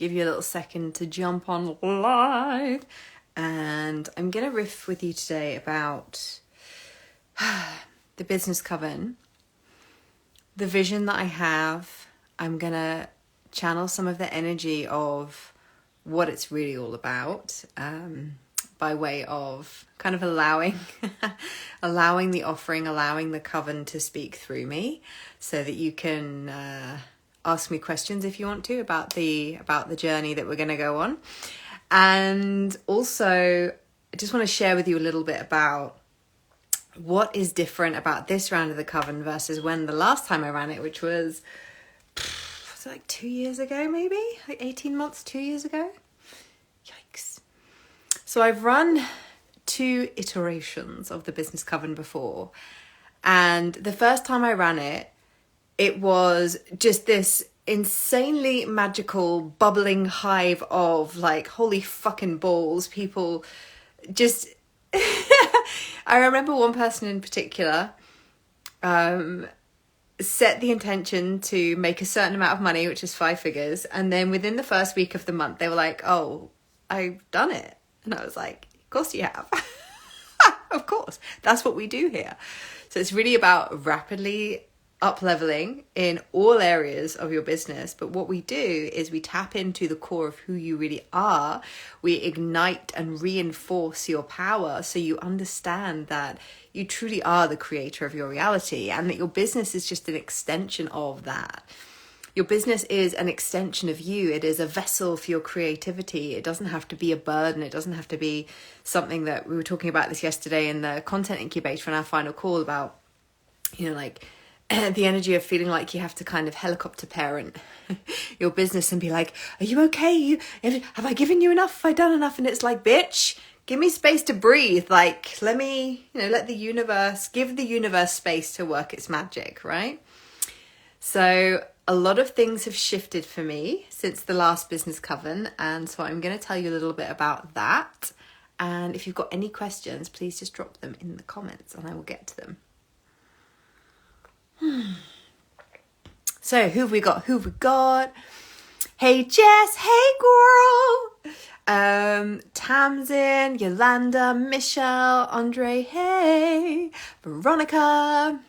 give you a little second to jump on live. And I'm going to riff with you today about the Business Coven, the vision that I have. I'm going to channel some of the energy of what it's really all about, by way of kind of allowing the offering, allowing the coven to speak through me, so that you can ask me questions if you want to about the journey that we're going to go on. And also, I just want to share with you a little bit about what is different about this round of the coven versus when the last time I ran it, which was it like 2 years ago, maybe like 18 months, 2 years ago. Yikes. So I've run 2 iterations of the Business Coven before. And the first time I ran it, it was just this insanely magical, bubbling hive of like, holy fucking balls. People just... I remember one person in particular set the intention to make a certain amount of money, which is 5 figures. And then within the first week of the month, they were like, oh, I've done it. And I was like, of course you have. Of course. That's what we do here. So it's really about rapidly up-leveling in all areas of your business. But what we do is we tap into the core of who you really are. We ignite and reinforce your power so you understand that you truly are the creator of your reality and that your business is just an extension of that. Your business is an extension of you. It is a vessel for your creativity. It doesn't have to be a burden. It doesn't have to be something that we were talking about this yesterday in the content incubator in our final call about, like the energy of feeling like you have to kind of helicopter parent your business and be like, are you okay? Have I given you enough? Have I done enough? And it's like, bitch, give me space to breathe. Like, let me, give the universe space to work its magic, right? So a lot of things have shifted for me since the last Business Coven. And so I'm going to tell you a little bit about that. And if you've got any questions, please just drop them in the comments and I will get to them. So who have we got? Hey Jess, hey girl. Tamsin, Yolanda, Michelle, Andre, hey. Veronica.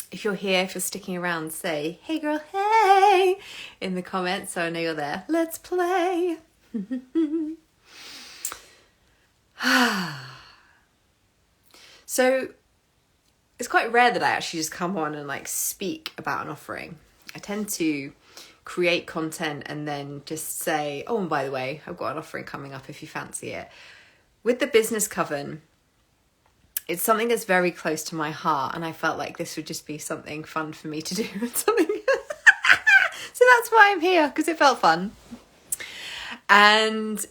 If you're here, if you're sticking around, say, hey girl, hey, in the comments so I know you're there. Let's play. So it's quite rare that I actually just come on and like speak about an offering. I tend to create content and then just say, oh, and by the way, I've got an offering coming up if you fancy it. With the Business Coven, it's something that's very close to my heart, and I felt like this would just be something fun for me to do. So that's why I'm here, because it felt fun. And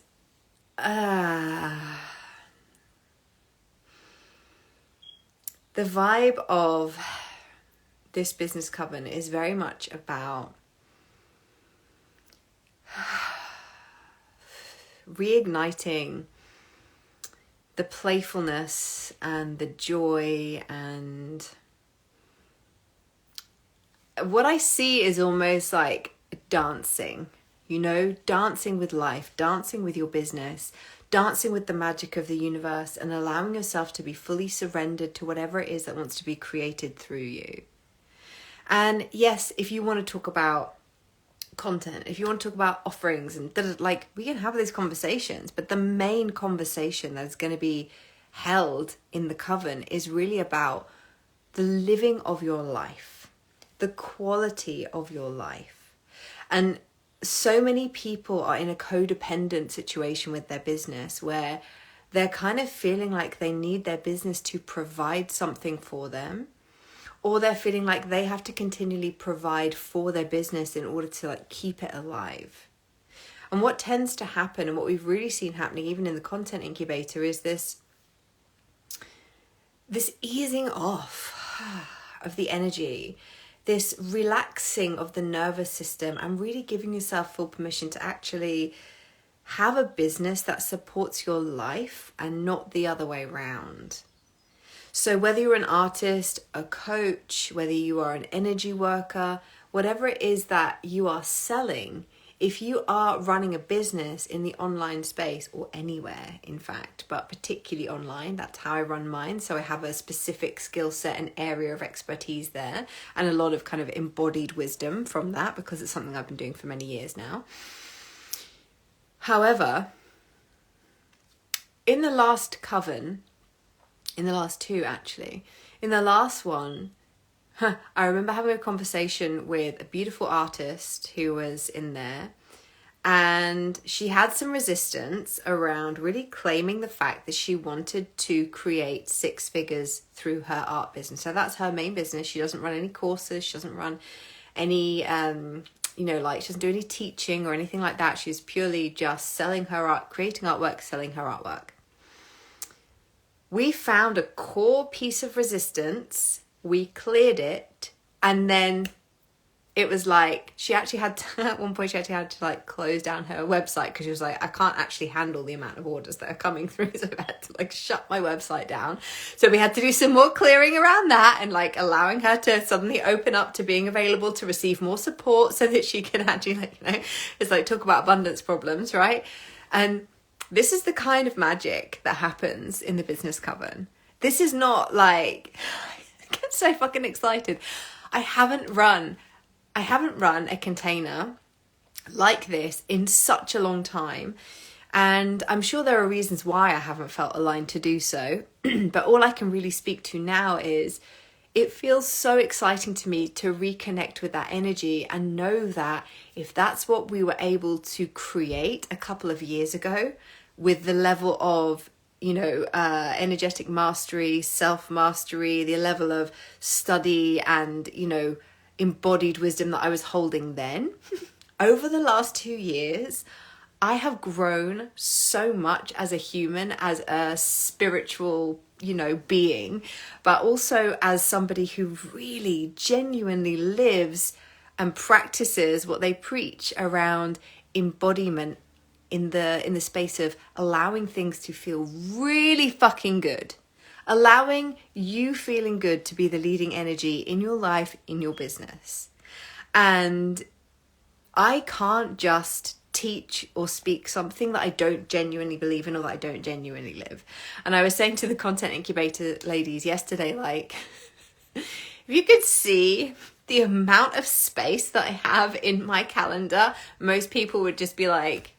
the vibe of this Business Coven is very much about reigniting the playfulness and the joy, and what I see is almost like dancing, dancing with life, dancing with your business, dancing with the magic of the universe, and allowing yourself to be fully surrendered to whatever it is that wants to be created through you. And yes, if you want to talk about content, if you want to talk about offerings and we can have these conversations, but the main conversation that's going to be held in the coven is really about the living of your life, the quality of your life. And so many people are in a codependent situation with their business where they're kind of feeling like they need their business to provide something for them, or they're feeling like they have to continually provide for their business in order to keep it alive. And what tends to happen, and what we've really seen happening even in the content incubator, is this easing off of the energy, this relaxing of the nervous system, and really giving yourself full permission to actually have a business that supports your life and not the other way around. So whether you're an artist, a coach, whether you are an energy worker, whatever it is that you are selling, if you are running a business in the online space, or anywhere in fact, but particularly online, that's how I run mine. So I have a specific skill set and area of expertise there, and a lot of kind of embodied wisdom from that, because it's something I've been doing for many years now. However, in the last coven, in the last two actually, in the last one, I remember having a conversation with a beautiful artist who was in there, and she had some resistance around really claiming the fact that she wanted to create 6 figures through her art business. So that's her main business. She doesn't run any courses. She doesn't run any, she doesn't do any teaching or anything like that. She's purely just selling her art, creating artwork, selling her artwork. We found a core piece of resistance. We cleared it, and then it was like she actually had to, at one point she actually had to like close down her website, because she was like, I can't actually handle the amount of orders that are coming through, so I had to like shut my website down. So we had to do some more clearing around that, and like allowing her to suddenly open up to being available to receive more support, so that she can actually it's like talk about abundance problems, right? And this is the kind of magic that happens in the Business Coven. This is not like I get so fucking excited. I haven't run a container like this in such a long time. And I'm sure there are reasons why I haven't felt aligned to do so. But all I can really speak to now is it feels so exciting to me to reconnect with that energy, and know that if that's what we were able to create a couple of years ago, with the level of energetic mastery, self-mastery, the level of study and, embodied wisdom that I was holding then, over the last 2 years, I have grown so much as a human, as a spiritual, being, but also as somebody who really genuinely lives and practices what they preach around embodiment, in the space of allowing things to feel really fucking good. Allowing you feeling good to be the leading energy in your life, in your business. And I can't just teach or speak something that I don't genuinely believe in, or that I don't genuinely live. And I was saying to the content incubator ladies yesterday, like, if you could see the amount of space that I have in my calendar, most people would just be like,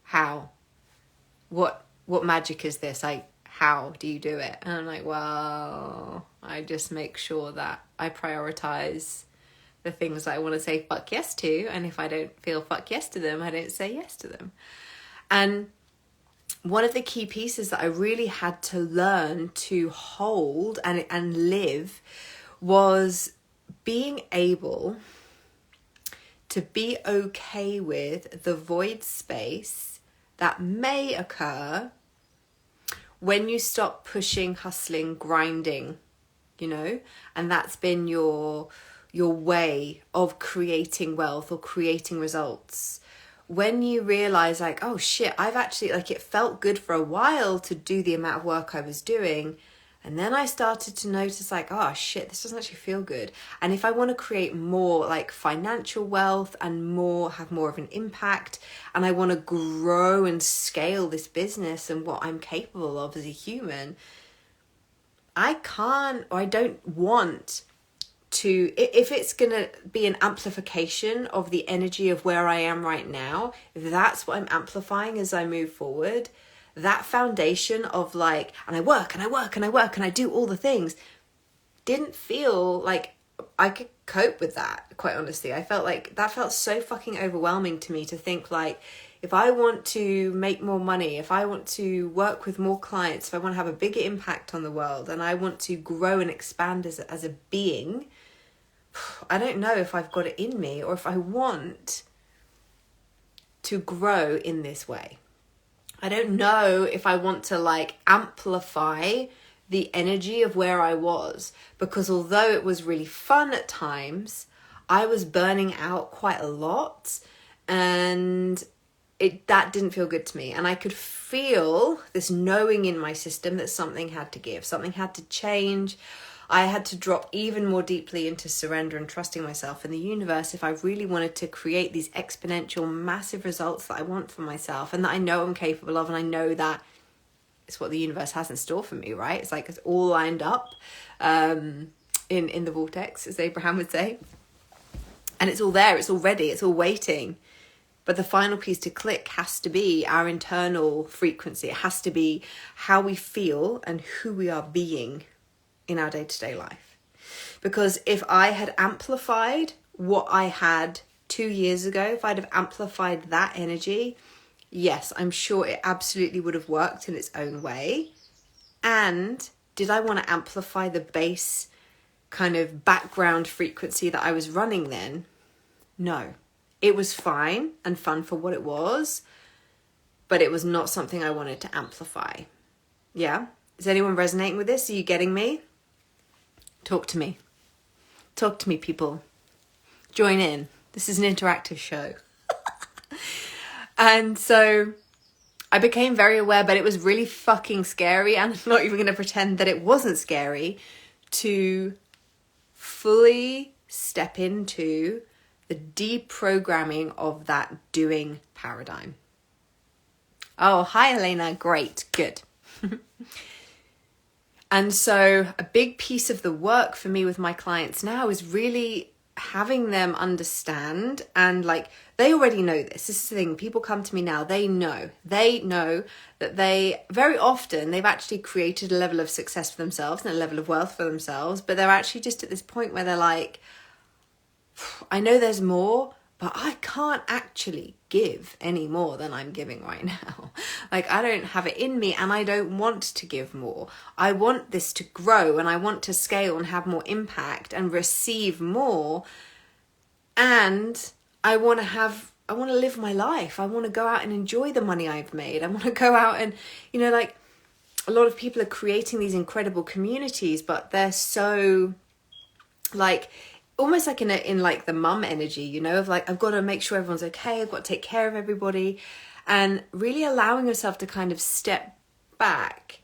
how? What magic is this? How do you do it? And I'm like, well, I just make sure that I prioritize the things that I want to say fuck yes to. And if I don't feel fuck yes to them, I don't say yes to them. And one of the key pieces that I really had to learn to hold and live was being able to be okay with the void space that may occur when you stop pushing, hustling, grinding, and that's been your way of creating wealth or creating results. When you realize like, oh shit, I've actually, like, it felt good for a while to do the amount of work I was doing. And then I started to notice like, oh shit, this doesn't actually feel good. And if I want to create more like financial wealth and have more of an impact, and I want to grow and scale this business and what I'm capable of as a human, I can't, or I don't want to, if it's going to be an amplification of the energy of where I am right now, if that's what I'm amplifying as I move forward, that foundation of like, and I work and I work and I work and I do all the things, didn't feel like I could cope with that, quite honestly. I felt like that felt so fucking overwhelming to me, to think like, if I want to make more money, if I want to work with more clients, if I want to have a bigger impact on the world, and I want to grow and expand as a being, I don't know if I've got it in me, or if I want to grow in this way. I don't know if I want to like amplify the energy of where I was, because although it was really fun at times, I was burning out quite a lot, and that didn't feel good to me. And I could feel this knowing in my system that something had to give, something had to change. I had to drop even more deeply into surrender and trusting myself and the universe if I really wanted to create these exponential, massive results that I want for myself and that I know I'm capable of, and I know that it's what the universe has in store for me, right? It's like it's all lined up in the vortex, as Abraham would say. And it's all there, it's all ready, it's all waiting. But the final piece to click has to be our internal frequency. It has to be how we feel and who we are being in our day-to-day life. Because if I had amplified what I had 2 years ago, if I'd have amplified that energy, yes, I'm sure it absolutely would have worked in its own way. And did I want to amplify the base kind of background frequency that I was running then? No. It was fine and fun for what it was, but it was not something I wanted to amplify. Yeah? Is anyone resonating with this? Are you getting me? Talk to me. Talk to me, people. Join in. This is an interactive show. And so I became very aware, but it was really fucking scary. And I'm not even going to pretend that it wasn't scary to fully step into the deprogramming of that doing paradigm. Oh, hi, Elena. Great. Good. And so a big piece of the work for me with my clients now is really having them understand, and like they already know this. This is the thing. People come to me now. They know that they very often they've actually created a level of success for themselves and a level of wealth for themselves, but they're actually just at this point where they're like, I know there's more, but I can't actually give any more than I'm giving right now. Like, I don't have it in me and I don't want to give more. I want this to grow and I want to scale and have more impact and receive more. And I want to live my life. I want to go out and enjoy the money I've made. I want to go out and, like a lot of people are creating these incredible communities, but they're so like, almost like in like the mum energy, of like, I've got to make sure everyone's okay. I've got to take care of everybody, and really allowing yourself to kind of step back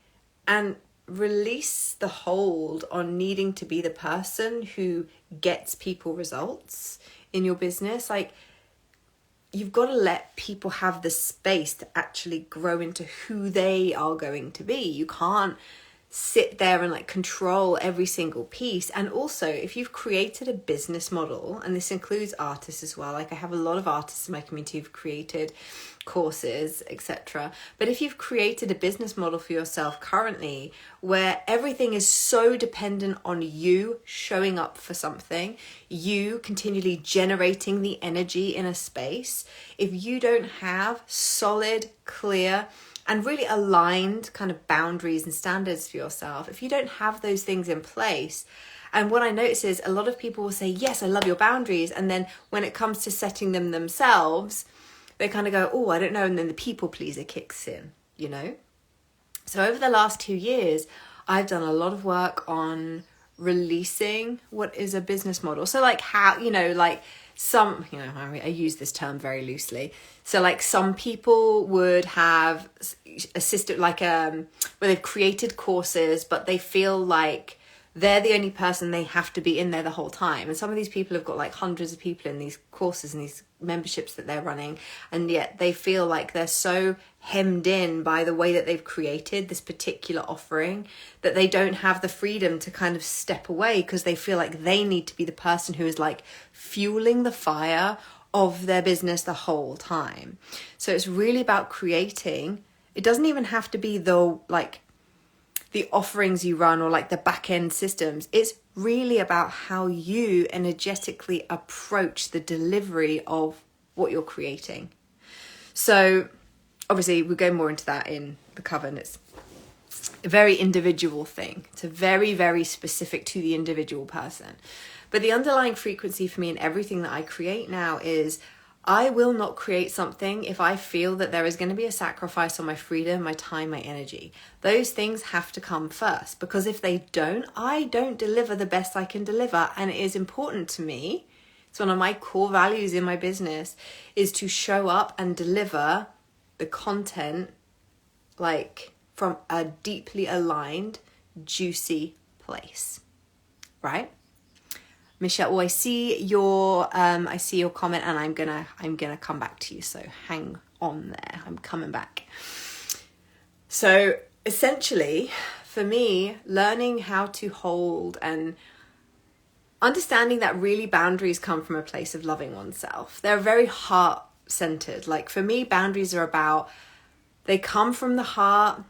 and release the hold on needing to be the person who gets people results in your business. Like, you've got to let people have the space to actually grow into who they are going to be. You can't sit there and like control every single piece. And also, if you've created a business model, and this includes artists as well, like I have a lot of artists in my community who've created courses, etc. But if you've created a business model for yourself currently where everything is so dependent on you showing up for something, you continually generating the energy in a space, if you don't have solid, clear, and really aligned kind of boundaries and standards for yourself, if you don't have those things in place, and what I notice is a lot of people will say, yes, I love your boundaries, and then when it comes to setting them themselves, they kind of go, oh, I don't know, and then the people pleaser kicks in, So over the last 2 years, I've done a lot of work on releasing what is a business model. So like how, like some, I use this term very loosely. So like some people would have a system like where they've created courses, but they feel like they're the only person, they have to be in there the whole time. And some of these people have got like hundreds of people in these courses and these memberships that they're running, and yet they feel like they're so hemmed in by the way that they've created this particular offering that they don't have the freedom to kind of step away, because they feel like they need to be the person who is like fueling the fire of their business the whole time. So it's really about creating. It doesn't even have to be the offerings you run or like the back end systems. It's really about how you energetically approach the delivery of what you're creating. So obviously we'll go more into that in the Coven. It's a very individual thing. It's a very, very specific to the individual person. But the underlying frequency for me in everything that I create now is I will not create something if I feel that there is going to be a sacrifice on my freedom, my time, my energy. Those things have to come first, because if they don't, I don't deliver the best I can deliver. And it is important to me. It's one of my core values in my business, is to show up and deliver the content like from a deeply aligned, juicy place. right? Michelle, I see your comment, and I'm gonna come back to you. So hang on there. I'm coming back. So essentially, for me, learning how to hold and understanding that really boundaries come from a place of loving oneself. They're very heart-centered. Like for me, boundaries are about, they come from the heart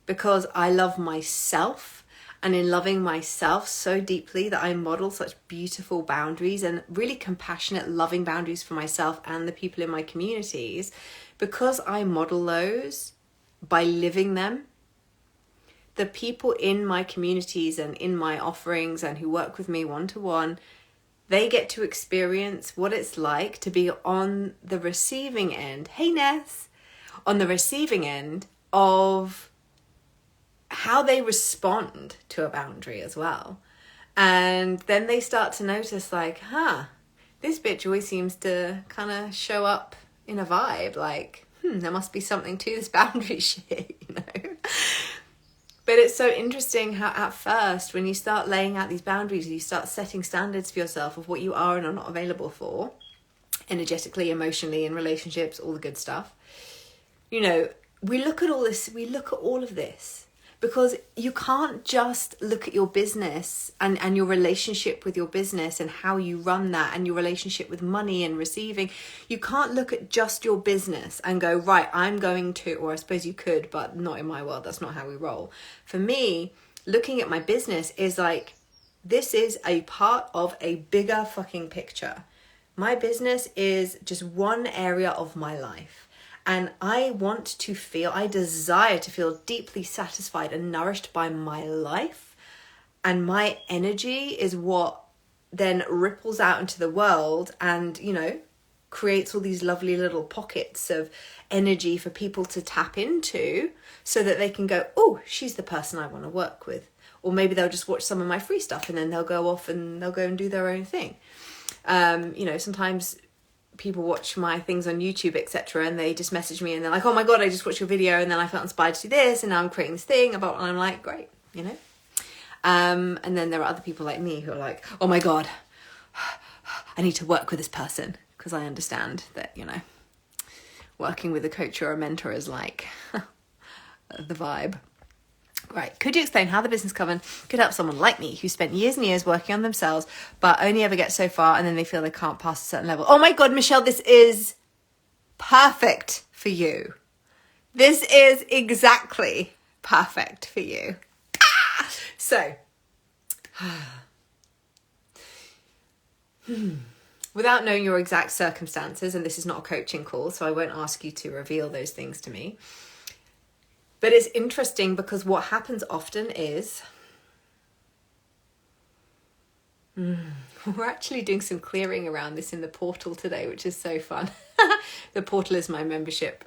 because I love myself. And in loving myself so deeply that I model such beautiful boundaries and really compassionate, loving boundaries for myself and the people in my communities, because I model those by living them, the people in my communities and in my offerings and who work with me one-to-one, they get to experience what it's like to be on the receiving end. Hey, Ness. On the receiving end of how they respond to a boundary as well. And then they start to notice like, this bitch always seems to kind of show up in a vibe. Like, there must be something to this boundary shit, you know? But it's so interesting how at first, when you start laying out these boundaries, you start setting standards for yourself of what you are and are not available for, energetically, emotionally, in relationships, all the good stuff. You know, we look at all of this, because you can't just look at your business and your relationship with your business and how you run that and your relationship with money and receiving. You can't look at just your business and go, right, I'm going to, or I suppose you could, but not in my world. That's not how we roll. For me, looking at my business is like, this is a part of a bigger fucking picture. My business is just one area of my life. And I desire to feel deeply satisfied and nourished by my life. And my energy is what then ripples out into the world and, you know, creates all these lovely little pockets of energy for people to tap into so that they can go, oh, she's the person I want to work with. Or maybe they'll just watch some of my free stuff and then they'll go off and they'll go and do their own thing. You know, sometimes people watch my things on YouTube, etc., and they just message me and they're like, oh my god, I just watched your video and then I felt inspired to do this and now I'm creating this thing about, and I'm like, great, you know. And then there are other people like me who are like, oh my god, I need to work with this person, because I understand that, you know, working with a coach or a mentor is like the vibe. Right. Could you explain how the Business Coven could help someone like me who spent years and years working on themselves but only ever get so far and then they feel they can't pass a certain level? Oh my God, Michelle, this is perfect for you. This is exactly perfect for you. So, without knowing your exact circumstances, and this is not a coaching call, so I won't ask you to reveal those things to me. But it's interesting because what happens often is we're actually doing some clearing around this in the portal today, which is so fun. The portal is my membership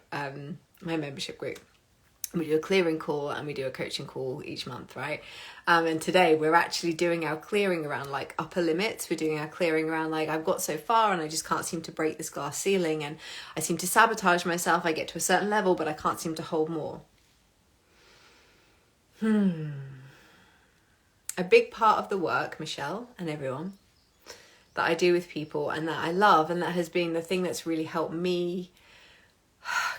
group. We do a clearing call and we do a coaching call each month, right? And today we're actually doing our clearing around like upper limits. We're doing our clearing around like, I've got so far and I just can't seem to break this glass ceiling and I seem to sabotage myself. I get to a certain level, but I can't seem to hold more. A big part of the work, Michelle and everyone, that I do with people and that I love, and that has been the thing that's really helped me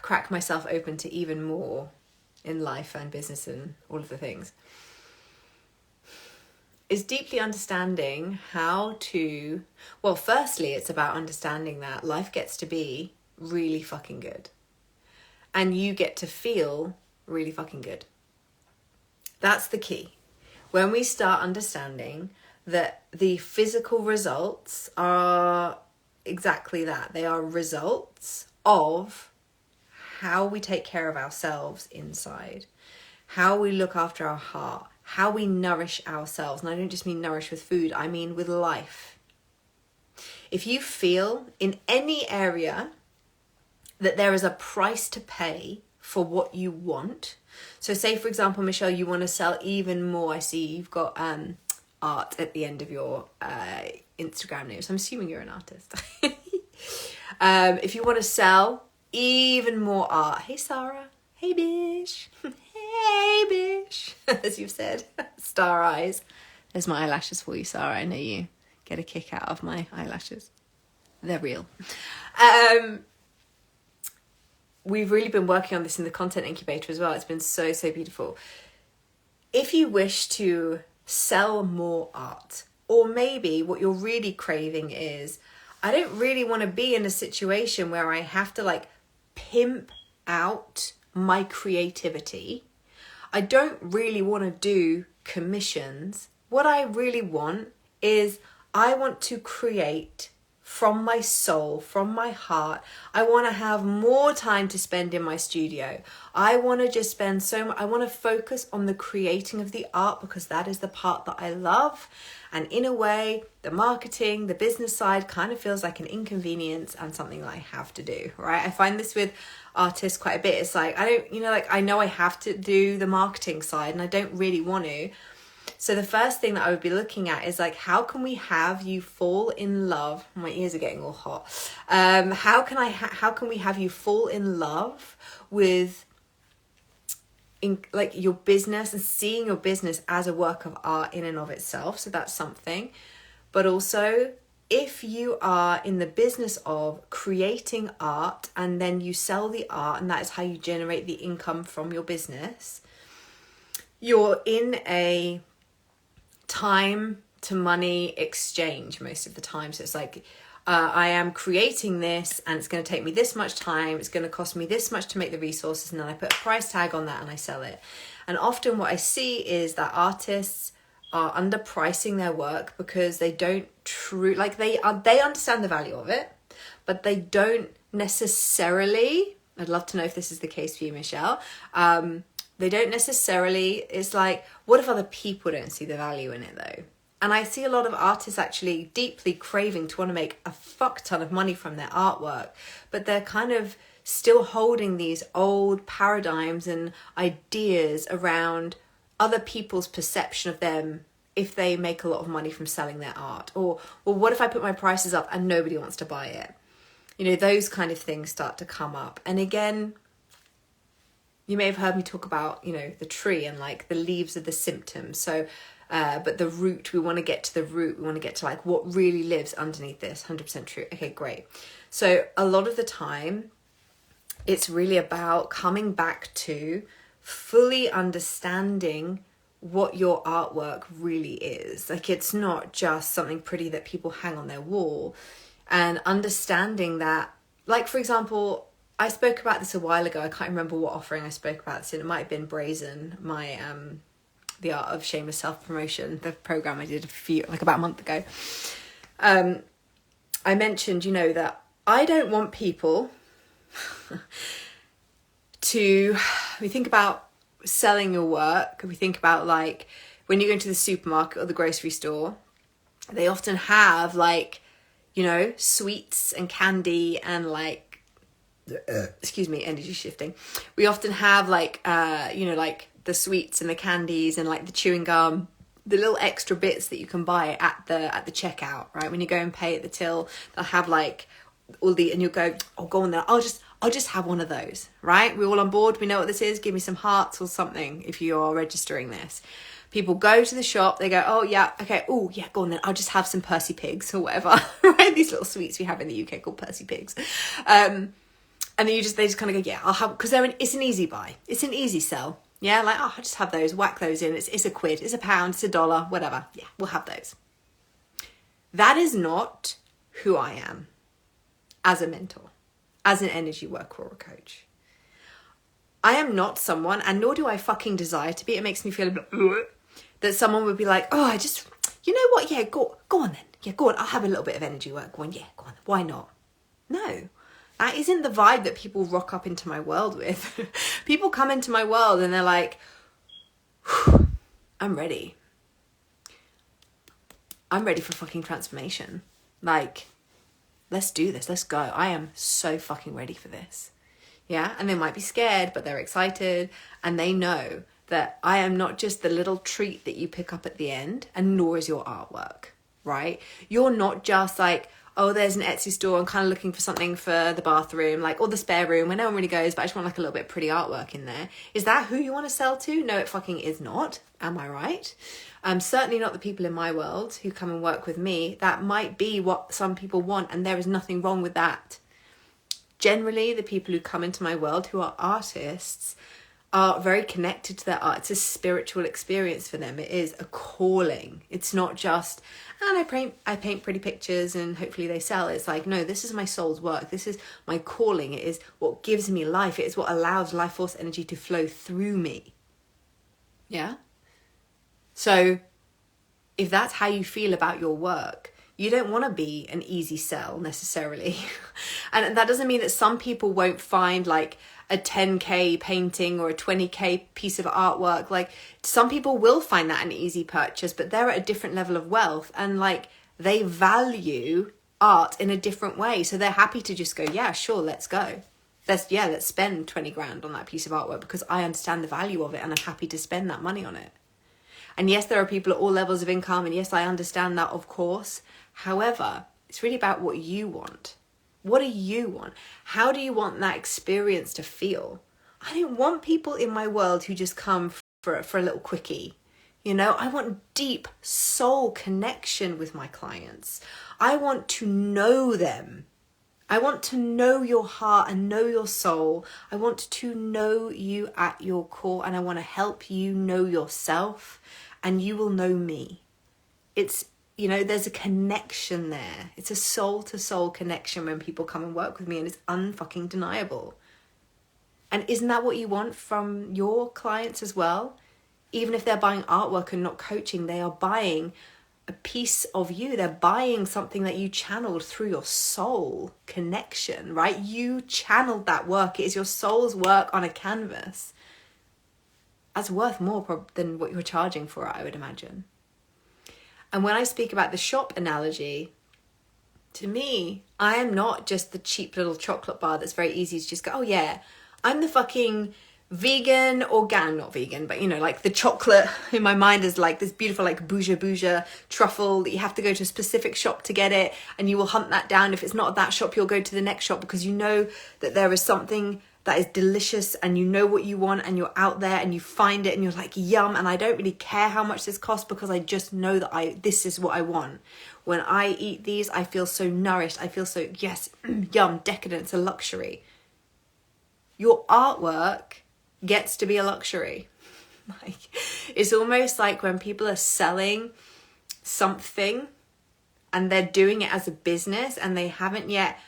crack myself open to even more in life and business and all of the things, is deeply understanding how to, well, firstly, it's about understanding that life gets to be really fucking good and you get to feel really fucking good. That's the key. When we start understanding that the physical results are exactly that, they are results of how we take care of ourselves inside, how we look after our heart, how we nourish ourselves. And I don't just mean nourish with food, I mean with life. If you feel in any area that there is a price to pay for what you want, so say, for example, Michelle, you want to sell even more. I see you've got art at the end of your Instagram name, so I'm assuming you're an artist. If you want to sell even more art, hey Sarah, hey Bish, hey Bish, as you've said, star eyes, There's my eyelashes for you, Sarah. I know you get a kick out of my eyelashes. They're real. We've really been working on this in the content incubator as well. It's been so, so beautiful. If you wish to sell more art, or maybe what you're really craving is, I don't really want to be in a situation where I have to like pimp out my creativity. I don't really want to do commissions. What I really want is I want to create from my soul, from my heart. I want to have more time to spend in my studio. I want to just spend I want to focus on the creating of the art, because that is the part that I love. And in a way, the marketing, the business side kind of feels like an inconvenience and something that I have to do, right? I find this with artists quite a bit. It's like, I know I have to do the marketing side and I don't really want to. So the first thing that I would be looking at is like, how can we have you fall in love? My ears are getting all hot. How can we have you fall in love with like your business and seeing your business as a work of art in and of itself? So that's something. But also, if you are in the business of creating art and then you sell the art and that is how you generate the income from your business, you're in a time to money exchange most of the time. So it's like, I am creating this and it's going to take me this much time. It's going to cost me this much to make the resources. And then I put a price tag on that and I sell it. And often what I see is that artists are underpricing their work because they don't they understand the value of it, but they don't necessarily, I'd love to know if this is the case for you, Michelle. They don't necessarily, it's like, what if other people don't see the value in it though? And I see a lot of artists actually deeply craving to want to make a fuck ton of money from their artwork, but they're kind of still holding these old paradigms and ideas around other people's perception of them if they make a lot of money from selling their art. Or what if I put my prices up and nobody wants to buy it? You know, those kind of things start to come up. And again, you may have heard me talk about, you know, the tree and like the leaves are the symptoms. So, but the root, we want to get to the root. We want to get to like what really lives underneath this. 100% true. Okay, great. So a lot of the time, it's really about coming back to fully understanding what your artwork really is. Like, it's not just something pretty that people hang on their wall, and understanding that, like, for example, I spoke about this a while ago. I can't remember what offering I spoke about this in. It might have been Brazen, my the Art of Shameless Self-Promotion, the program I did about a month ago. I mentioned, you know, that I don't want people to, we think about selling your work, we think about like when you go into the supermarket or the grocery store, they often have like, you know, sweets and candy and like, excuse me, energy shifting. We often have like, you know, like the sweets and the candies and like the chewing gum, the little extra bits that you can buy at the checkout, right? When you go and pay at the till, they'll have like all the, and you'll go, oh, go on there. I'll just have one of those, right? We're all on board. We know what this is. Give me some hearts or something if you are registering this. People go to the shop. They go, oh, yeah, okay. Oh, yeah, go on then. I'll just have some Percy Pigs or whatever, right? These little sweets we have in the UK called Percy Pigs. And then they just kind of go, yeah, I'll have, because it's an easy buy. It's an easy sell. Yeah, like, oh, I'll just have those, whack those in. It's a quid, it's a pound, it's $1, whatever. Yeah, we'll have those. That is not who I am as a mentor, as an energy worker or a coach. I am not someone, and nor do I fucking desire to be. It makes me feel a bit that someone would be like, oh, I just, you know what? Yeah, go on then. Yeah, go on. I'll have a little bit of energy work. Go on. Yeah, go on. Why not? No, that isn't the vibe that people rock up into my world with. People come into my world and they're like, I'm ready. I'm ready for fucking transformation. Like, let's do this. Let's go. I am so fucking ready for this. Yeah. And they might be scared, but they're excited. And they know that I am not just the little treat that you pick up at the end, and nor is your artwork, right? You're not just like, oh, there's an Etsy store, I'm kind of looking for something for the bathroom, like, or the spare room where no one really goes, but I just want like a little bit of pretty artwork in there. Is that who you want to sell to? No, it fucking is not. Am I right? Certainly not the people in my world who come and work with me. That might be what some people want, and there is nothing wrong with that. Generally, the people who come into my world who are artists are very connected to their art. It's a spiritual experience for them. It is a calling. It's not just, and I paint pretty pictures and hopefully they sell. It's like, no, this is my soul's work. This is my calling. It is what gives me life. It is what allows life force energy to flow through me. Yeah? So if that's how you feel about your work, you don't want to be an easy sell necessarily. And that doesn't mean that some people won't find like a 10k painting or a 20k piece of artwork. Like, some people will find that an easy purchase, but they're at a different level of wealth, and like they value art in a different way. So they're happy to just go, yeah, sure, let's go. Let's spend 20 grand on that piece of artwork because I understand the value of it and I'm happy to spend that money on it. And yes, there are people at all levels of income, and yes, I understand that, of course. However, it's really about what you want. What do you want? How do you want that experience to feel? I don't want people in my world who just come for a little quickie. You know, I want deep soul connection with my clients. I want to know them. I want to know your heart and know your soul. I want to know you at your core, and I want to help you know yourself, and you will know me. It's, you know, there's a connection there. It's a soul to soul connection when people come and work with me, and it's unfucking deniable. And isn't that what you want from your clients as well? Even if they're buying artwork and not coaching, they are buying a piece of you. They're buying something that you channeled through your soul connection, right? You channeled that work. It is your soul's work on a canvas. That's worth more than what you're charging for it, I would imagine. And when I speak about the shop analogy, to me, I am not just the cheap little chocolate bar that's very easy to just go, oh yeah, I'm the fucking vegan, not vegan, but you know, like the chocolate in my mind is like this beautiful like bougie truffle that you have to go to a specific shop to get it, and you will hunt that down. If it's not at that shop, you'll go to the next shop because you know that there is something that is delicious and you know what you want, and you're out there and you find it and you're like, yum, and I don't really care how much this costs because I just know that this is what I want. When I eat these, I feel so nourished. I feel so, yes, yum, decadent, it's a luxury. Your artwork gets to be a luxury. Like, it's almost like when people are selling something and they're doing it as a business and they haven't yet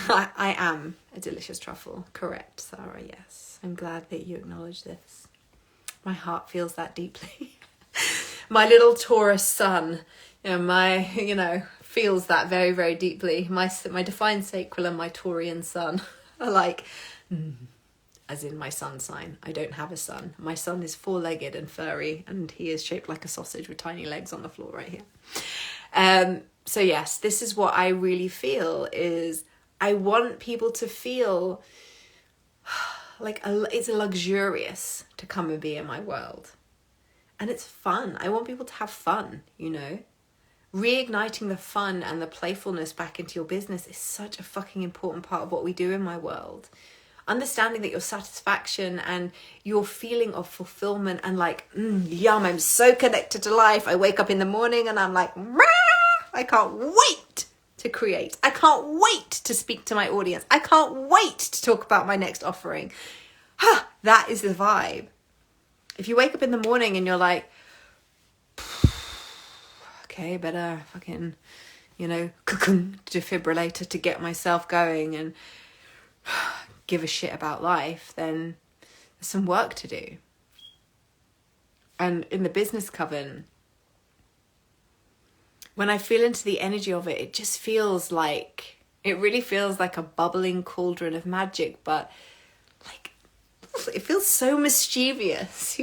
I am a delicious truffle. Correct, Sarah, yes. I'm glad that you acknowledge this. My heart feels that deeply. My little Taurus sun, feels that very, very deeply. My divine sacral and my Taurian sun are like, as in my sun sign. I don't have a sun. My sun is four-legged and furry, and he is shaped like a sausage with tiny legs on the floor right here. So yes, this is what I really feel is I want people to feel like it's luxurious to come and be in my world. And it's fun. I want people to have fun, you know. Reigniting the fun and the playfulness back into your business is such a fucking important part of what we do in my world. Understanding that your satisfaction and your feeling of fulfillment and like, yum, I'm so connected to life. I wake up in the morning and I'm like, I can't wait to create. I can't wait to speak to my audience. I can't wait to talk about my next offering. That is the vibe. If you wake up in the morning and you're like, okay, better fucking, defibrillator to get myself going and give a shit about life, then there's some work to do. And in the Business Coven, when I feel into the energy of it, it really feels like a bubbling cauldron of magic, but like it feels so mischievous,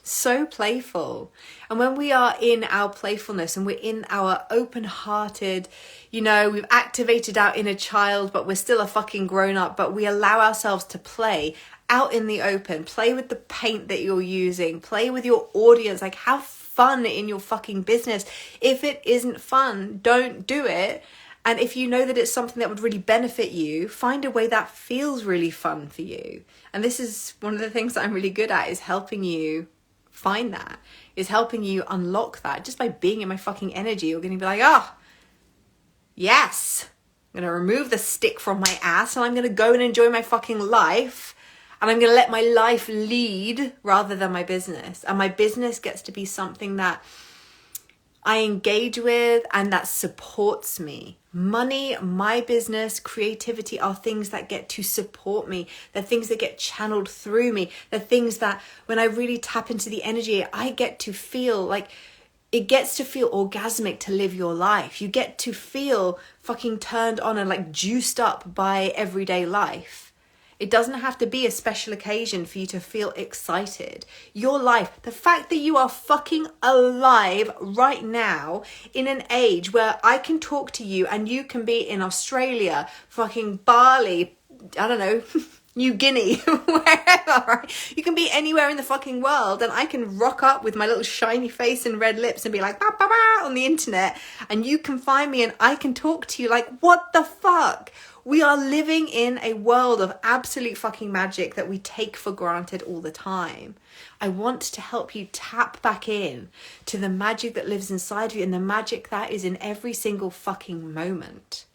so playful. And when we are in our playfulness and we're in our open-hearted, we've activated our inner child, but we're still a fucking grown-up, but we allow ourselves to play out in the open, play with the paint that you're using, play with your audience, like have fun in your fucking business. If it isn't fun, don't do it. And if you know that it's something that would really benefit you, find a way that feels really fun for you. And this is one of the things that I'm really good at, is helping you find that, is helping you unlock that. Just by being in my fucking energy, you're going to be like, oh, yes, I'm going to remove the stick from my ass and I'm going to go and enjoy my fucking life. And I'm going to let my life lead rather than my business. And my business gets to be something that I engage with and that supports me. Money, my business, creativity are things that get to support me. They're things that get channeled through me. They're things that when I really tap into the energy, I get to feel like it gets to feel orgasmic to live your life. You get to feel fucking turned on and like juiced up by everyday life. It doesn't have to be a special occasion for you to feel excited. Your life, the fact that you are fucking alive right now in an age where I can talk to you and you can be in Australia, fucking Bali, I don't know, New Guinea, wherever, right? You can be anywhere in the fucking world and I can rock up with my little shiny face and red lips and be like, bah, bah, bah, on the internet, and you can find me and I can talk to you like, what the fuck? We are living in a world of absolute fucking magic that we take for granted all the time. I want to help you tap back in to the magic that lives inside of you and the magic that is in every single fucking moment.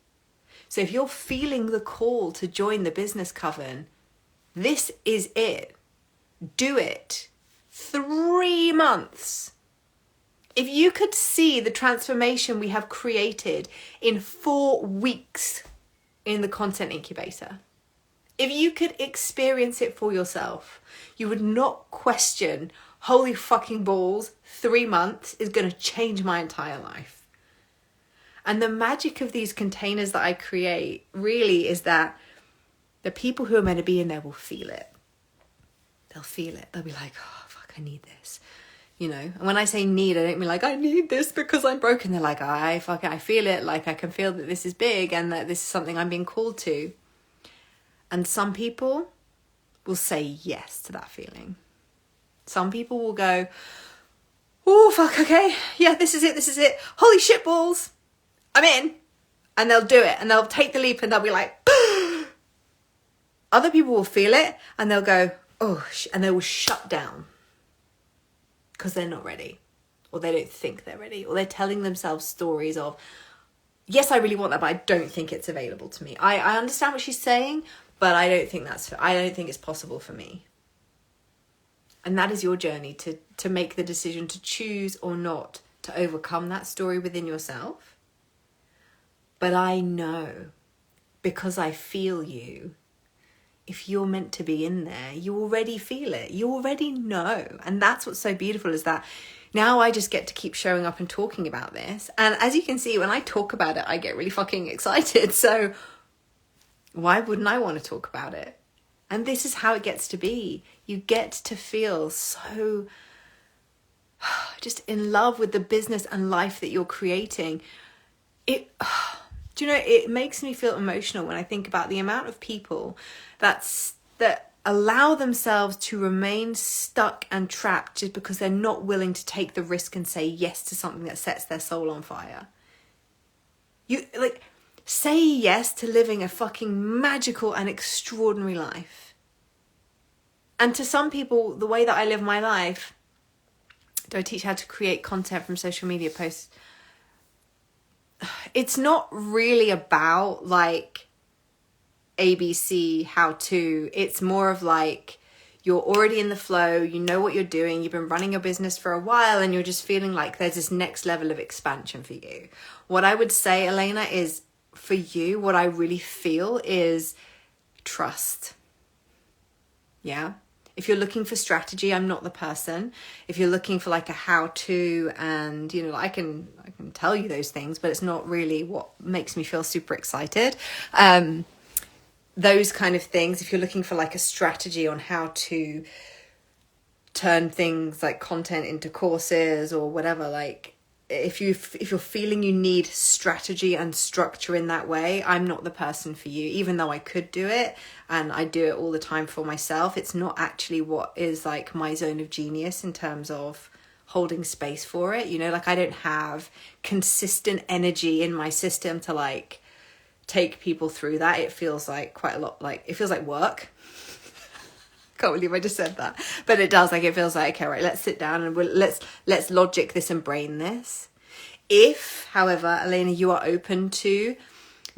So if you're feeling the call to join the Business Coven, this is it. Do it. 3 months. If you could see the transformation we have created in 4 weeks in the content incubator, if you could experience it for yourself, you would not question, holy fucking balls, 3 months is going to change my entire life. And the magic of these containers that I create really is that the people who are meant to be in there will feel it. They'll feel it. They'll be like, oh, fuck, I need this. You know, and when I say need, I don't mean like, I need this because I'm broken. They're like, I feel it. Like, I can feel that this is big and that this is something I'm being called to. And some people will say yes to that feeling. Some people will go, oh, fuck, okay. Yeah, this is it. Holy shit balls. I'm in. And they'll do it and they'll take the leap and they'll be like, other people will feel it and they'll go, oh, and they will shut down because they're not ready, or they don't think they're ready, or they're telling themselves stories of, yes, I really want that, but I don't think it's available to me. I understand what she's saying, but I don't think it's possible for me. And that is your journey to make the decision to choose or not to overcome that story within yourself. But I know, because I feel you, if you're meant to be in there, you already feel it. You already know. And that's what's so beautiful, is that now I just get to keep showing up and talking about this. And as you can see, when I talk about it, I get really fucking excited. So why wouldn't I want to talk about it? And this is how it gets to be. You get to feel so just in love with the business and life that you're creating. Do you know, it makes me feel emotional when I think about the amount of people that allow themselves to remain stuck and trapped just because they're not willing to take the risk and say yes to something that sets their soul on fire. You say yes to living a fucking magical and extraordinary life. And to some people, the way that I live my life, do I teach how to create content from social media posts? It's not really about like ABC how to. It's more of like, you're already in the flow, you know what you're doing, you've been running your business for a while, and you're just feeling like there's this next level of expansion for you. What I would say, Elena, is for you, what I really feel is trust. Yeah. If you're looking for strategy, I'm not the person. If you're looking for like a how-to, and you know, I can tell you those things, but it's not really what makes me feel super excited. Those kind of things. If you're looking for like a strategy on how to turn things like content into courses or whatever, like if you're feeling you need strategy and structure in that way, I'm not the person for you. Even though I could do it, and I do it all the time for myself, it's not actually what is like my zone of genius in terms of holding space for it. You know, like I don't have consistent energy in my system to like take people through that, it feels like quite a lot, like it feels like work. Can't believe I just said that, but it does. Like, it feels like, okay, right, let's sit down and let's logic this and brain this. If, however, Elena, you are open to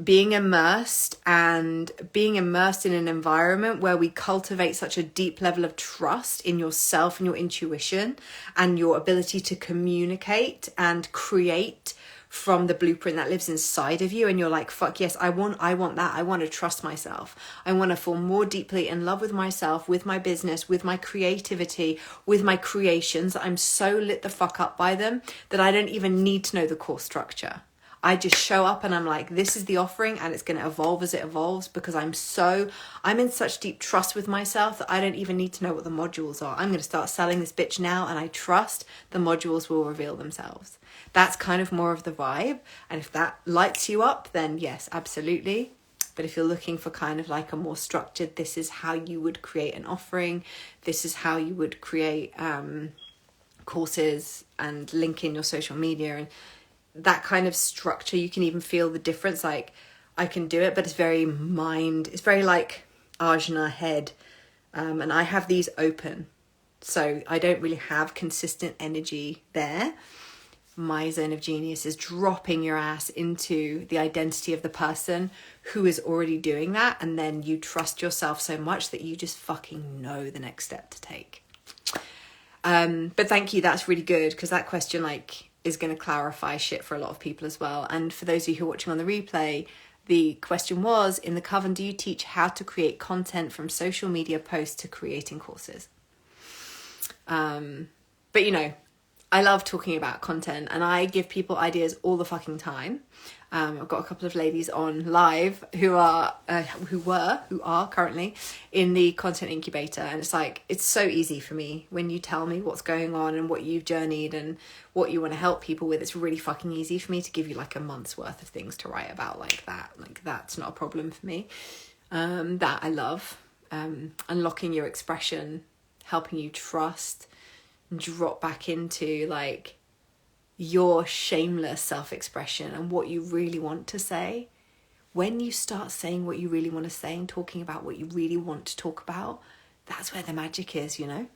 being immersed in an environment where we cultivate such a deep level of trust in yourself and your intuition and your ability to communicate and create from the blueprint that lives inside of you, and you're like, fuck yes, I want that. I want to trust myself. I want to fall more deeply in love with myself, with my business, with my creativity, with my creations. I'm so lit the fuck up by them that I don't even need to know the course structure. I just show up and I'm like, this is the offering, and it's going to evolve as it evolves, because I'm in such deep trust with myself that I don't even need to know what the modules are. I'm going to start selling this bitch now, and I trust the modules will reveal themselves. That's kind of more of the vibe. And if that lights you up, then yes, absolutely. But if you're looking for kind of like a more structured, this is how you would create an offering, this is how you would create courses and link in your social media and that kind of structure, you can even feel the difference. Like, I can do it, but it's very like ajna head, and I have these open, so I don't really have consistent energy there. My zone of genius is dropping your ass into the identity of the person who is already doing that, and then you trust yourself so much that you just fucking know the next step to take. But thank you, that's really good, because that question like is going to clarify shit for a lot of people as well. And for those of you who are watching on the replay, the question was, in the Coven, do you teach how to create content from social media posts to creating courses? But you know, I love talking about content, and I give people ideas all the fucking time. I've got a couple of ladies on live who are currently in the content incubator, and it's like, it's so easy for me when you tell me what's going on and what you've journeyed and what you want to help people with. It's really fucking easy for me to give you like a month's worth of things to write about like that. Like, that's not a problem for me. That I love. Unlocking your expression, helping you trust, drop back into like your shameless self-expression and what you really want to say. When you start saying what you really want to say and talking about what you really want to talk about, that's where the magic is, you know.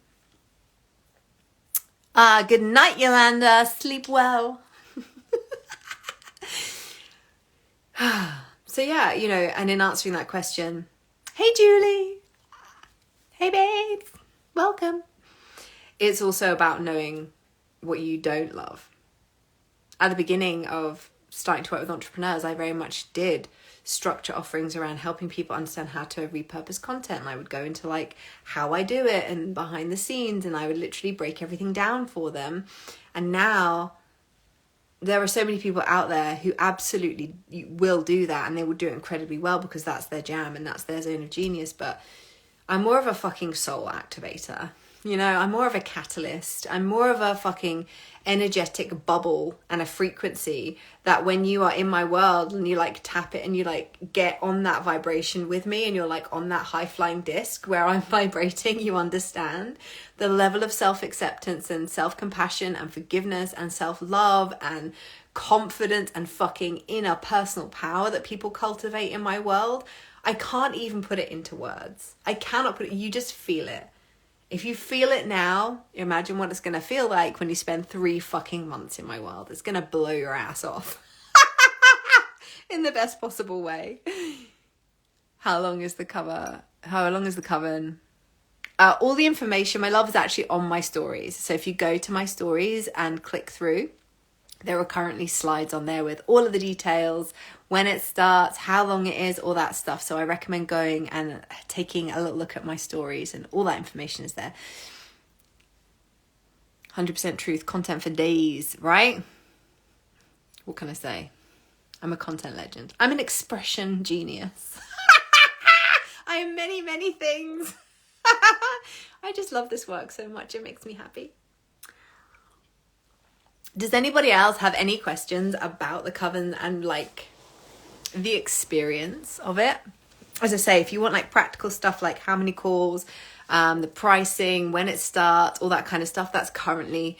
Good night, Yolanda. Sleep well. So yeah, you know, and in answering that question, hey Julie, hey babes, welcome. It's also about knowing what you don't love. At the beginning of starting to work with entrepreneurs, I very much did structure offerings around helping people understand how to repurpose content. And I would go into like how I do it and behind the scenes, and I would literally break everything down for them. And now there are so many people out there who absolutely will do that, and they will do it incredibly well because that's their jam and that's their zone of genius. But I'm more of a fucking soul activator. You know, I'm more of a catalyst. I'm more of a fucking energetic bubble and a frequency that when you are in my world and you like tap it and you like get on that vibration with me and you're like on that high flying disc where I'm vibrating, you understand the level of self-acceptance and self-compassion and forgiveness and self-love and confidence and fucking inner personal power that people cultivate in my world. I can't even put it into words. I cannot put it, you just feel it. If you feel it now, imagine what it's going to feel like when you spend 3 fucking months in my world. It's going to blow your ass off. In the best possible way. How long is the cover? How long is the coven? All the information, my love, is actually on my stories. So if you go to my stories and click through, there are currently slides on there with all of the details, when it starts, how long it is, all that stuff. So I recommend going and taking a little look at my stories, and all that information is there. 100% truth, content for days, right? What can I say? I'm a content legend. I'm an expression genius. I am many, many things. I just love this work so much. It makes me happy. Does anybody else have any questions about the Coven and like the experience of it? As I say, if you want like practical stuff like how many calls, the pricing, when it starts, all that kind of stuff, that's currently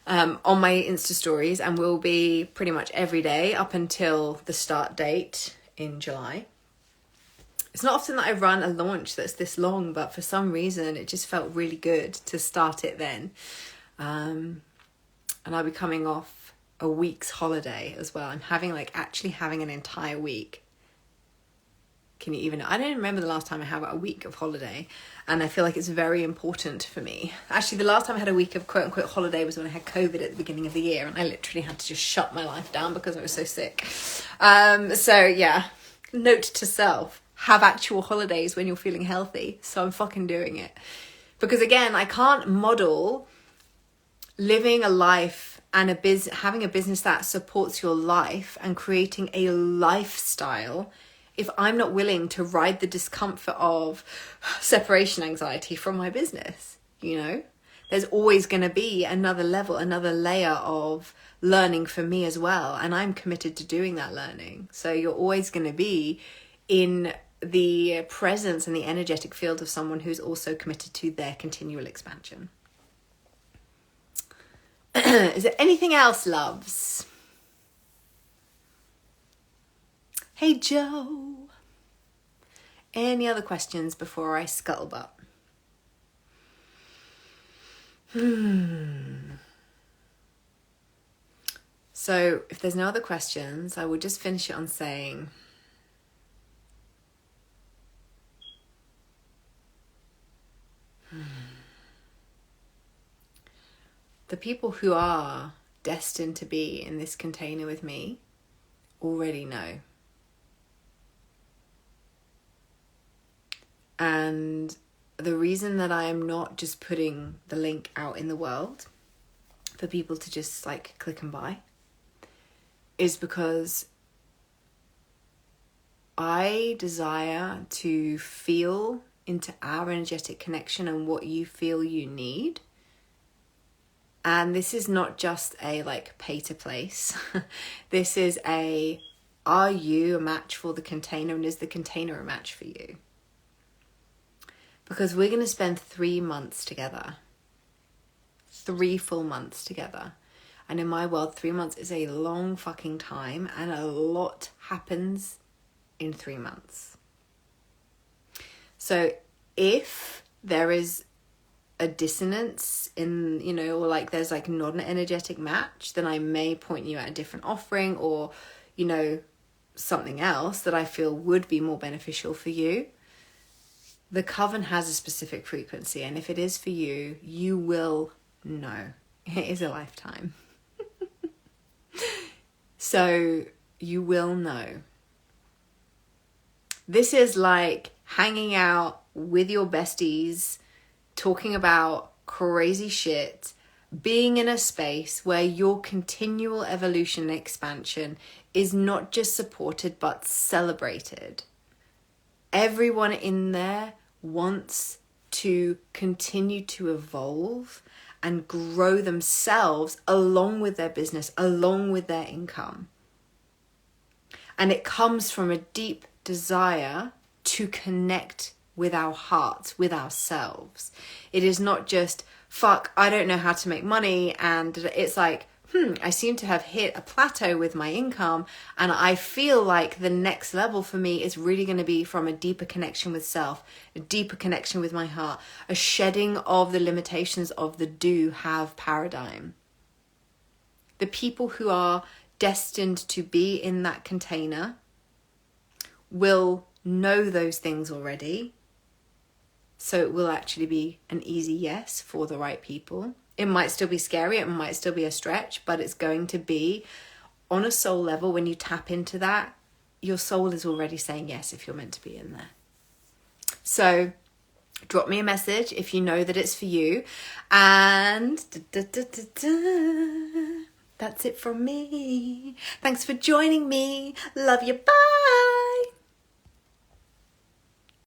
on my Insta stories and will be pretty much every day up until the start date in July. It's not often that I run a launch that's this long, but for some reason it just felt really good to start it then. And I'll be coming off a week's holiday as well. I'm actually having an entire week. Can you even... I don't remember the last time I had a week of holiday, and I feel like it's very important for me. Actually, the last time I had a week of quote-unquote holiday was when I had COVID at the beginning of the year, and I literally had to just shut my life down because I was so sick. So yeah, note to self, have actual holidays when you're feeling healthy. So I'm fucking doing it. Because again, I can't model living a life and having a business that supports your life and creating a lifestyle if I'm not willing to ride the discomfort of separation anxiety from my business. There's always going to be another level, another layer of learning for me as well. And I'm committed to doing that learning. So you're always going to be in the presence and the energetic field of someone who's also committed to their continual expansion. Is there anything else, loves? Hey, Joe. Any other questions before I scuttlebutt? So if there's no other questions, I will just finish it on saying, the people who are destined to be in this container with me already know. And the reason that I am not just putting the link out in the world for people to just click and buy is because I desire to feel into our energetic connection and what you feel you need. And this is not just a pay to place. This is are you a match for the container, and is the container a match for you? Because we're going to spend 3 months together. 3 full months together. And in my world, 3 months is a long fucking time, and a lot happens in 3 months. So if there is a dissonance in, or there's not an energetic match, then I may point you at a different offering or, something else that I feel would be more beneficial for you. The Coven has a specific frequency, and if it is for you, you will know. It is a lifetime. So you will know. This is like hanging out with your besties, talking about crazy shit, being in a space where your continual evolution and expansion is not just supported but celebrated. Everyone in there wants to continue to evolve and grow themselves along with their business, along with their income. And it comes from a deep desire to connect with our hearts, with ourselves. It is not just, fuck, I don't know how to make money. And it's I seem to have hit a plateau with my income, and I feel like the next level for me is really going to be from a deeper connection with self, a deeper connection with my heart, a shedding of the limitations of the do-have paradigm. The people who are destined to be in that container will know those things already. So it will actually be an easy yes for the right people. It might still be scary, it might still be a stretch, but it's going to be on a soul level. When you tap into that, your soul is already saying yes if you're meant to be in there. So drop me a message if you know that it's for you. And that's it from me. Thanks for joining me. Love you. Bye.